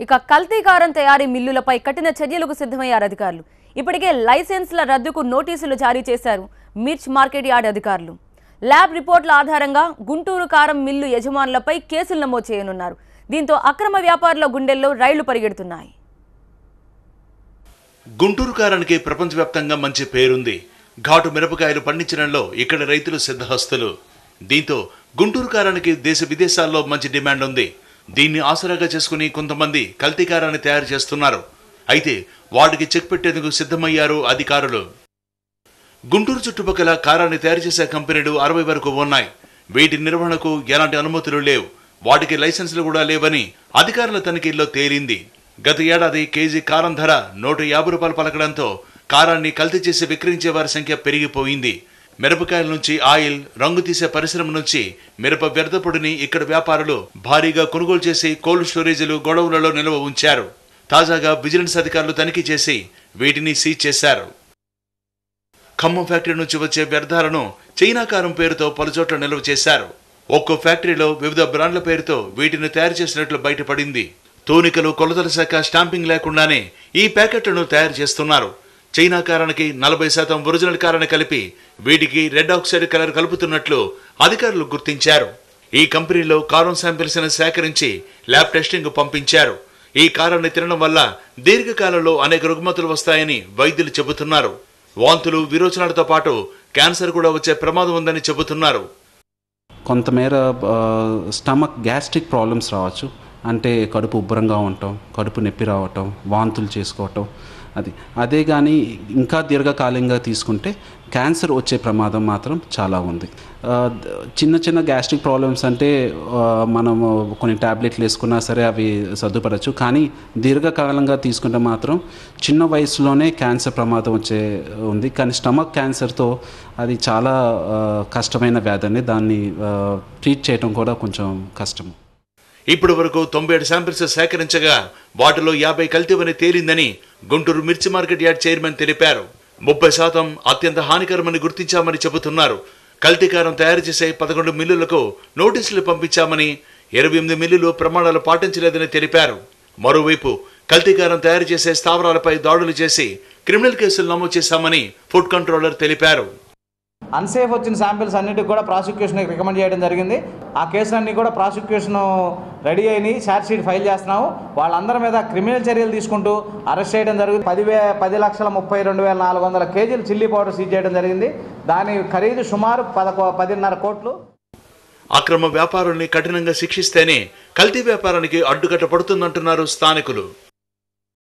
ఇక కల్తీ కారం తయారీ మిల్లులపై కఠిన చర్యలకు సిద్ధమయ్యారు అధికారులు. ఇప్పటికే లైసెన్స్ల రద్దుకు నోటీసులు జారీ చేశారు మిర్చ్ మార్కెట్ యార్డ్ అధికారులు. ల్యాబ్ రిపోర్ట్ల ఆధారంగా గుంటూరు కారం మిల్లు యజమానులపై కేసులు నమోదు చేయనున్నారు. దీంతో అక్రమ వ్యాపారుల గుండెల్లో రైళ్లు పరిగెడుతున్నాయి. గుంటూరు కారానికి ప్రపంచవ్యాప్తంగా మంచి పేరుంది. ఘాటు మిరపకాయలు పండించడంలో ఇక్కడ రైతులు సిద్ధహస్తులు. దీంతో గుంటూరు కారానికి దేశ విదేశాల్లో మంచి డిమాండ్ ఉంది. దీన్ని ఆసరాగా చేసుకుని కొంతమంది కల్తీ కారాన్ని తయారు చేస్తున్నారు. అయితే వాటికి చెక్ పెట్టేందుకు సిద్ధమయ్యారు అధికారులు. గుంటూరు చుట్టుపక్కల కారాన్ని తయారు చేసే కంపెనీలు 60 వరకు ఉన్నాయి. వీటి నిర్వహణకు ఎలాంటి అనుమతులు లేవు. వాటికి లైసెన్సులు కూడా లేవని అధికారుల తనిఖీల్లో తేలింది. గత ఏడాది కేజీ కారం ధర 150 రూపాయలు పలకడంతో కారాన్ని కల్తీ చేసి విక్రయించే వారి సంఖ్య పెరిగిపోయింది. మిరపకాయల నుంచి ఆయిల్, రంగు తీసే పరిశ్రమ నుంచి మిరప వ్యర్థ పొడిని ఇక్కడ వ్యాపారులు భారీగా కొనుగోలు చేసి కోల్డ్ స్టోరేజీలు, గొడవలలో నిల్వ ఉంచారు. తాజాగా విజిలెన్స్ అధికారులు తనిఖీ చేసి వీటిని సీజ్ చేశారు. ఖమ్మం ఫ్యాక్టరీ నుంచి వచ్చే వ్యర్థాలను చైనా కారం పేరుతో పలుచోట్ల నిల్వ చేశారు. ఒక్కో ఫ్యాక్టరీలో వివిధ బ్రాండ్ల పేరుతో వీటిని తయారు చేసినట్లు బయటపడింది. తూనికలు, కొలతల శాఖ స్టాంపింగ్ లేకుండానే ఈ ప్యాకెట్లను తయారు చేస్తున్నారు. చైనా కారానికి 40% ఒరిజినల్ కారాన్ని కలిపి వీటికి రెడ్ ఆక్సైడ్ కలర్ కలుపుతున్నట్లు అధికారులు గుర్తించారు. ఈ కంపెనీలో కారం శాంపిల్స్ సేకరించి ల్యాబ్ టెస్టింగ్ పంపించారు. ఈ కారాన్ని తినడం వల్ల దీర్ఘకాలంలో అనేక రుగ్మతులు వస్తాయని వైద్యులు చెబుతున్నారు. వాంతులు, విరోచనాలతో పాటు క్యాన్సర్ కూడా వచ్చే ప్రమాదం ఉందని చెబుతున్నారు. కొంతమేర స్టమక్ గ్యాస్ట్రిక్ ప్రాబ్లమ్స్ రావచ్చు. అంటే కడుపు ఉబ్బరంగా ఉండటం, కడుపు నొప్పి రావటం, వాంతులు చేసుకోవటం. అదే కానీ ఇంకా దీర్ఘకాలంగా తీసుకుంటే క్యాన్సర్ వచ్చే ప్రమాదం మాత్రం చాలా ఉంది. చిన్న చిన్న గ్యాస్ట్రిక్ ప్రాబ్లమ్స్ అంటే మనము కొన్ని ట్యాబ్లెట్లు వేసుకున్నా సరే అవి సర్దుపడచ్చు. కానీ దీర్ఘకాలంగా తీసుకుంటే మాత్రం చిన్న వయసులోనే క్యాన్సర్ ప్రమాదం ఉంది. కానీ స్టమక్ క్యాన్సర్తో అది చాలా కష్టమైన వ్యాధి అండి. దాన్ని ట్రీట్ చేయడం కూడా కొంచెం కష్టము. ఇప్పటి వరకు 97 శాంపిల్స్ సేకరించగా వాటిలో 50 కల్తీవని తేలిందని గుంటూరు మిర్చి మార్కెట్ యార్డ్ చైర్మన్ తెలిపారు. 30% అత్యంత హానికరమని గుర్తించామని చెబుతున్నారు. కల్తీకారం తయారు చేసే 11 మిల్లులకు నోటీసులు పంపించామని, 28 మిల్లులు ప్రమాణాలు పాటించలేదని తెలిపారు. మరోవైపు కల్తీకారం తయారు చేసే స్థావరాలపై దాడులు చేసి క్రిమినల్ కేసులు నమోదు చేశామని ఫుడ్ కంట్రోలర్ తెలిపారు. అన్సేఫ్ వచ్చిన శాంపిల్స్ అన్నిటికి కూడా ప్రాసిక్యూషన్కి రికమెండ్ చేయడం జరిగింది. ఆ కేసులన్నీ కూడా ప్రాసిక్యూషన్ రెడీ అయినాయి. ఛార్జ్ షీట్ ఫైల్ చేస్తున్నాము. వాళ్ళందరి మీద క్రిమినల్ చర్యలు తీసుకుంటూ అరెస్ట్ చేయడం జరిగింది. 10,32,400 కేజీలు చిల్లీ పౌడర్ సీజ్ చేయడం జరిగింది. దాని ఖరీదు సుమారు 10.5 కోట్లు. అక్రమ వ్యాపారుల్ని కఠినంగా శిక్షిస్తేనే కల్తీ వ్యాపారానికి అడ్డుకట్ట పడుతుందంటున్నారు స్థానికులు.